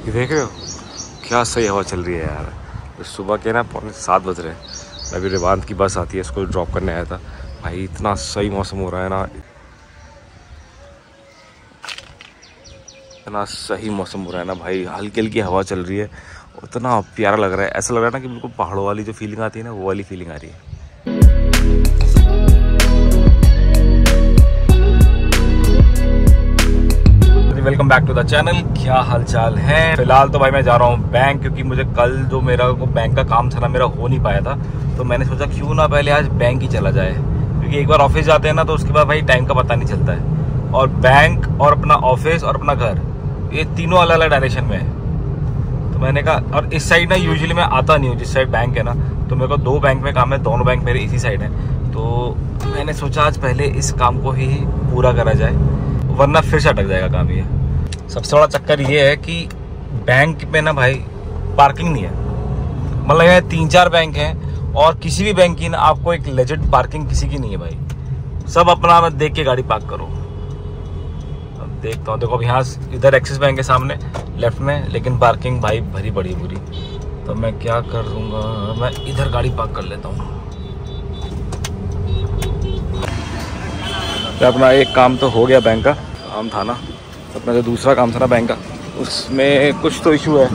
ये देख रहे हो क्या सही हवा चल रही है यार। तो सुबह के ना 7:45 बज रहे हैं। मैं अभी रिवांत की बस आती है, इसको ड्रॉप करने आया था। भाई इतना सही मौसम हो रहा है ना, इतना सही मौसम हो रहा है ना भाई, हल्की हल्की हवा चल रही है, इतना प्यारा लग रहा है। ऐसा लग रहा है ना कि बिल्कुल पहाड़ों वाली जो फीलिंग आती है ना, वो वाली फीलिंग आ रही है। Welcome back to the channel. क्या हाल चाल है? फिलहाल तो भाई मैं जा रहा हूँ बैंक, क्योंकि मुझे कल जो मेरा को बैंक का काम था ना, मेरा हो नहीं पाया था। तो मैंने सोचा क्यों ना पहले आज बैंक ही चला जाए, क्योंकि एक बार ऑफिस जाते हैं ना तो उसके बाद भाई टाइम का पता नहीं चलता है। और बैंक और अपना ऑफिस और अपना घर, ये तीनों अलग अलग डायरेक्शन में है। तो मैंने कहा, और इस साइड ना यूजुअली मैं आता नहीं हूँ, जिस साइड बैंक है ना, तो मेरे को 2 बैंक में काम है, दोनों बैंक मेरे इसी साइड है। तो मैंने सोचा आज पहले इस काम को ही पूरा करा जाए, वरना फिर से अटक जाएगा काम। ये सबसे बड़ा चक्कर ये है कि बैंक में ना भाई पार्किंग नहीं है। मतलब यहाँ 3-4 बैंक हैं और किसी भी बैंक की ना आपको एक लेजिट पार्किंग किसी की नहीं है भाई। सब अपना मत देख के गाड़ी पार्क करो। अब देखता हूँ, देखो अब यहाँ इधर एक्सिस बैंक के सामने लेफ्ट में, लेकिन पार्किंग भाई भरी बड़ी बुरी। तो मैं क्या कर दूंगा, मैं इधर गाड़ी पार्क कर लेता हूँ। तो अपना एक काम तो हो गया, बैंक का काम था ना, अपना जो दूसरा काम था ना बैंक का, उसमें कुछ तो इशू है।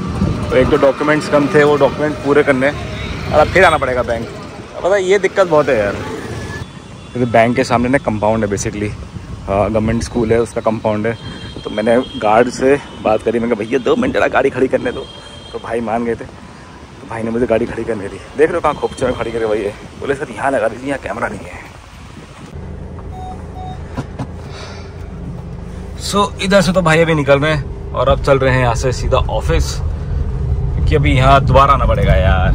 तो एक दो डॉक्यूमेंट्स कम थे, वो डॉक्यूमेंट पूरे करने और अब फिर आना पड़ेगा बैंक। पता है ये दिक्कत बहुत है यार, क्योंकि बैंक के सामने ना कंपाउंड है, बेसिकली गवर्नमेंट स्कूल है, उसका कंपाउंड है। तो मैंने गार्ड से बात करी, मैं कहा भैया 2 मिनट जरा गाड़ी खड़ी करने दो। तो भाई मान गए थे, तो भाई ने मुझे गाड़ी खड़ी करने दी। देख रहे हो कहाँ खोपचे में खड़ी करे भाई है। बोले सर यहाँ लगा दीजिए, यहाँ कैमरा नहीं है। इधर से तो भाई अभी निकल रहे हैं और अब चल रहे हैं यहाँ से सीधा ऑफिस, क्योंकि अभी यहाँ दोबारा आना पड़ेगा यार।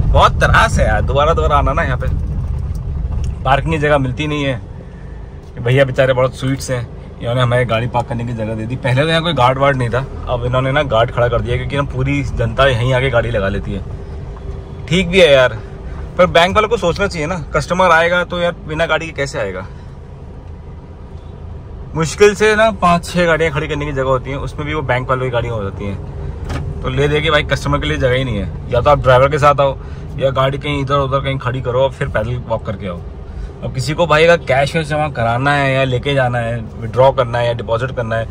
बहुत त्रास है यार दोबारा आना ना। यहाँ पे पार्किंग की जगह मिलती नहीं है। भैया बेचारे बहुत स्वीट्स हैं, इन्होंने हमें गाड़ी पार्क करने की जगह दे दी। पहले तो यहाँ कोई गार्ड वार्ड नहीं था, अब इन्होंने ना गार्ड खड़ा कर दिया, क्योंकि ना पूरी जनता यहीं आके गाड़ी लगा लेती है। ठीक भी है यार, पर बैंक वालों को सोचना चाहिए ना, कस्टमर आएगा तो यार बिना गाड़ी के कैसे आएगा। मुश्किल से ना 5-6 गाड़ियाँ खड़ी करने की जगह होती हैं, उसमें भी वो बैंक वालों की गाड़ियाँ हो जाती हैं। तो ले दे के भाई कस्टमर के लिए जगह ही नहीं है। या तो आप ड्राइवर के साथ आओ, या गाड़ी कहीं इधर उधर कहीं खड़ी करो और फिर पैदल वॉक करके आओ। अब किसी को भाई अगर कैश जमा कराना है, या लेके जाना है, विड्रॉ करना है, या डिपॉजिट करना है,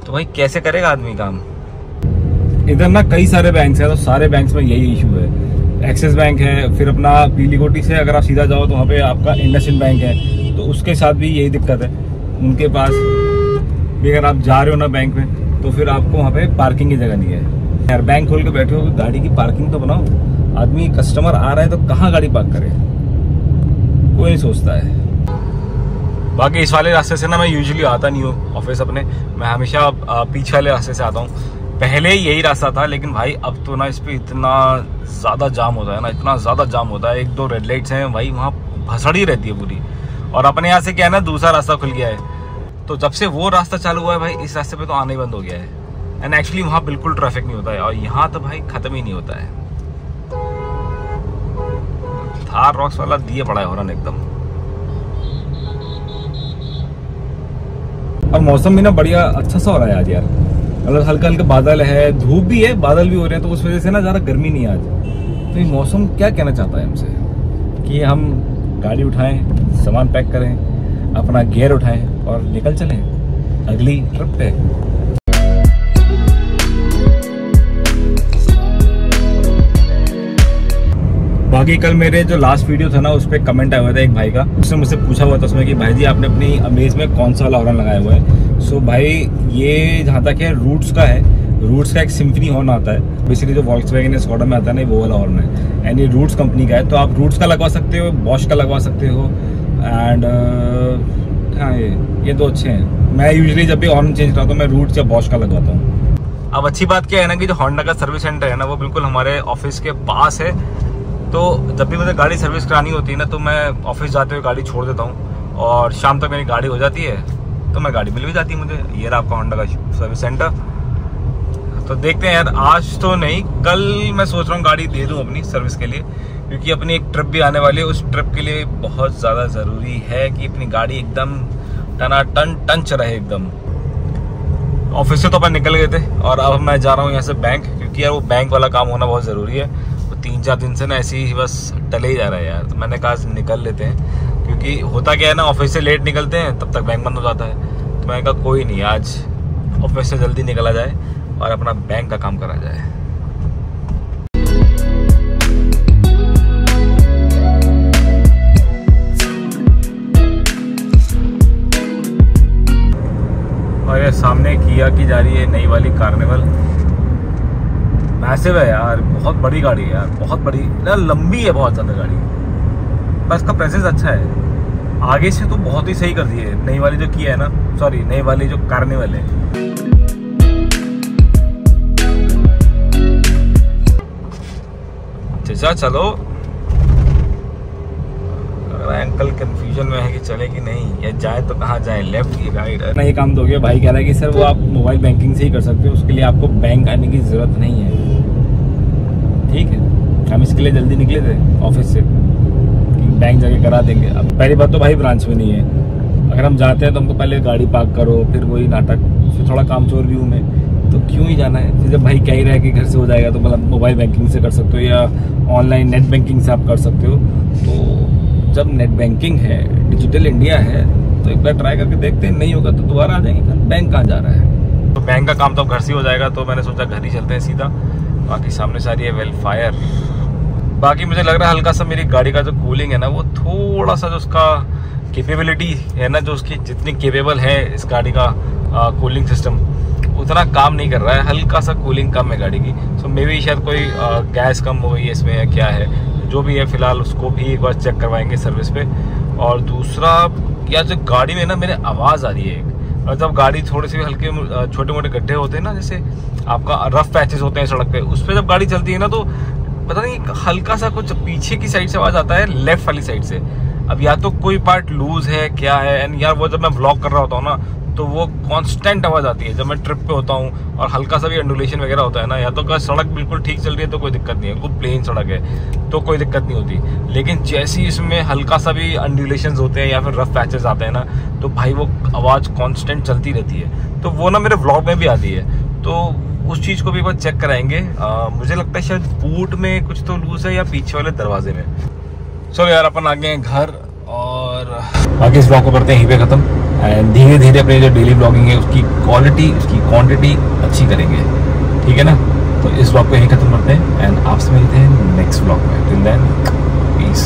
तो भाई कैसे करेगा आदमी काम। इधर ना कई सारे बैंक है, तो सारे बैंक में यही इशू है। एक्सिस बैंक है, फिर अपना पीलीकोटी से अगर आप सीधा जाओ तो वहाँ पे आपका इंडसइंड बैंक है, तो उसके साथ भी यही दिक्कत है। उनके पास भी अगर आप जा रहे हो ना बैंक में, तो फिर आपको वहाँ पे पार्किंग की जगह नहीं है यार। बैंक खोल के बैठे हो, गाड़ी की पार्किंग तो बनाओ। आदमी कस्टमर आ रहा है तो कहाँ गाड़ी पार्क करे, कोई नहीं सोचता है। बाकी इस वाले रास्ते से ना मैं यूजुअली आता नहीं हूँ ऑफिस अपने, मैं हमेशा पीछे वाले रास्ते से आता हूँ। पहले यही रास्ता था, लेकिन भाई अब तो ना इस पर इतना ज़्यादा जाम होता है ना, इतना ज़्यादा जाम होता है। 1-2 रेड लाइट्स हैं भाई, वहाँ भसड़ी रहती है पूरी। और अपने यहाँ से क्या है ना, दूसरा रास्ता खुल गया है, तो जब से वो रास्ता चालू हुआ है भाई, इस रास्ते पे तो आना ही बंद हो गया है। एंड एक्चुअली वहाँ बिल्कुल ट्रैफिक नहीं होता है, और यहाँ तो भाई खत्म ही नहीं होता है। थार रॉक्स वाला दिए पड़ा है हॉर्न एकदम। और मौसम भी ना बढ़िया अच्छा सा हो रहा है आज यार। मतलब हल्का हल्का बादल है, धूप भी है, बादल भी हो रहे हैं, तो उस वजह से ना ज़्यादा गर्मी नहीं है आज। तो ये मौसम क्या कहना चाहता है हमसे, कि हम गाड़ी उठाएं, सामान पैक करें, अपना गियर उठाएं और निकल चलें अगली ट्रिप पे। बाकी कल मेरे जो लास्ट वीडियो था ना, उस पर कमेंट आया हुआ था एक भाई का, उसने मुझसे पूछा हुआ था उसमें कि भाई जी आपने अपनी अमेज में कौन सा वाला हॉर्न लगाया हुआ है। सो भाई ये जहाँ तक है रूट्स का है, रूट्स का एक सिम्फनी हॉर्न आता है, बेसिकली जो वॉल्क्सवैगन या स्कोडा में आता है ना, वो वाला हॉर्न है। एंड ये रूट्स कंपनी का है, तो आप रूट्स का लगवा सकते हो, बॉश का लगवा सकते हो। एंड हाँ ये 2 अच्छे हैं। मैं यूजुअली जब भी हॉर्न चेंज करता हूँ, मैं रूट्स या बॉश का लगवाता हूँ। अब अच्छी बात क्या है ना, कि जो होंडा का सर्विस सेंटर है ना, वो बिल्कुल हमारे ऑफिस के पास है। तो जब भी मुझे गाड़ी सर्विस करानी होती है ना, तो मैं ऑफिस जाते हुए गाड़ी छोड़ देता हूँ, और शाम तक मेरी गाड़ी हो जाती है, तो मैं गाड़ी मिल भी जाती है मुझे। ये रहा आपका होंडा का सर्विस सेंटर। तो देखते हैं यार, आज तो नहीं, कल मैं सोच रहा हूँ गाड़ी दे दूँ अपनी सर्विस के लिए, क्योंकि अपनी एक ट्रिप भी आने वाली है। उस ट्रिप के लिए बहुत ज़्यादा ज़रूरी है कि अपनी गाड़ी एकदम टनाटन टंच रहे एकदम। ऑफिस से तो अपन निकल गए थे और अब मैं जा रहा हूँ यहाँ से बैंक, क्योंकि यार वो बैंक वाला काम होना बहुत ज़रूरी है। तो 3-4 दिन से ना ऐसे ही बस टले ही जा रहा है यार। तो मैंने कहा निकल लेते हैं, क्योंकि होता क्या है ना, ऑफिस से लेट निकलते हैं तब तक बैंक बंद हो जाता है। तो मैंने कहा कोई नहीं, आज ऑफिस से जल्दी निकला जाए और अपना बैंक का काम करा जाए। और ये सामने किया की जा रही है नई वाली कार्निवल। मैसिव है यार, बहुत बड़ी गाड़ी है यार, बहुत बड़ी ना, लंबी है बहुत ज़्यादा गाड़ी, पर इसका प्रेजेंस अच्छा है। आगे से तो बहुत ही सही कर दी है नई वाली जो किया है ना, सॉरी नई वाली जो कार्निवल है। चाचा चलो, अंकल कंफ्यूजन में है कि चले कि नहीं, या जाए तो कहाँ जाए, लेफ्ट की राइट। ना ये काम तो हो गया, भाई कह रहा है कि सर वो आप मोबाइल बैंकिंग से ही कर सकते हो, उसके लिए आपको बैंक आने की जरूरत नहीं है। ठीक है, हम इसके लिए जल्दी निकले थे ऑफिस से, बैंक जाके करा देंगे। अब पहली बात तो भाई ब्रांच में नहीं है, अगर हम जाते हैं तो हमको पहले गाड़ी पार्क करो, फिर वही नाटक, फिर थोड़ा काम चोर भी हूँ मैं, तो क्यों ही जाना है। फिर जब भाई कह ही रहा है कि घर से हो जाएगा, तो मतलब मोबाइल बैंकिंग से कर सकते हो या ऑनलाइन नेट बैंकिंग से आप कर सकते हो। तो जब नेट बैंकिंग है, डिजिटल इंडिया है, तो एक बार ट्राई करके देखते हैं, नहीं होगा तो दोबारा आ जाएंगे। बैंक कहाँ जा रहा है, तो बैंक का काम तो घर से हो जाएगा। तो मैंने सोचा घर ही चलते हैं सीधा। बाकी सामने सारी है वेलफायर। बाकी मुझे लग रहा है हल्का सा मेरी गाड़ी का जो कूलिंग है ना, वो थोड़ा सा जो उसका कैपेबिलिटी है ना, जो उसकी जितनी केपेबल है इस गाड़ी का कूलिंग सिस्टम, उतना काम नहीं कर रहा है। हल्का सा कूलिंग कम है गाड़ी की। सो मे बी शायद कोई गैस कम हो गई है इसमें, या क्या है, जो भी है फिलहाल उसको भी एक बार चेक करवाएंगे सर्विस पे। और दूसरा यार, जो गाड़ी में ना मेरे आवाज़ आ रही है एक, और जब गाड़ी थोड़े से हल्के छोटे मोटे गड्ढे होते हैं ना, जैसे आपका रफ पैचेस होते हैं सड़क पे, उस पर जब गाड़ी चलती है ना, तो पता नहीं हल्का सा कुछ पीछे की साइड से आवाज़ आता है, लेफ्ट वाली साइड से। अब या तो कोई पार्ट लूज है क्या है, एंड यार वो जब मैं व्लॉग कर रहा होता हूँ ना, तो वो कांस्टेंट आवाज़ आती है। जब मैं ट्रिप पे होता हूँ और हल्का सा भी अंडुलेशन वगैरह होता है ना, या तो अगर सड़क बिल्कुल ठीक चल रही है तो कोई दिक्कत नहीं है, बिल्कुल प्लेन सड़क है तो कोई दिक्कत नहीं होती। लेकिन जैसे ही इसमें हल्का सा भी अंडुलेशन होते हैं या फिर रफ पैचेस आते हैं ना, तो भाई वो आवाज़ कांस्टेंट चलती रहती है। तो वो ना मेरे व्लॉग में भी आती है, तो उस चीज़ को भी एक बार चेक कराएंगे। मुझे लगता है शायद बूट में कुछ तो लूज है या पीछे वाले दरवाजे में। चलो यार, अपन आ गए हैं घर, और बाकी इस ब्लॉग को करते हैं यहीं पे खत्म। एंड धीरे धीरे अपनी जो डेली ब्लॉगिंग है उसकी क्वालिटी, उसकी क्वांटिटी अच्छी करेंगे, ठीक है ना। तो इस ब्लॉग को यहीं खत्म करते हैं, एंड आपसे मिलते हैं नेक्स्ट ब्लॉग में। Till then piece.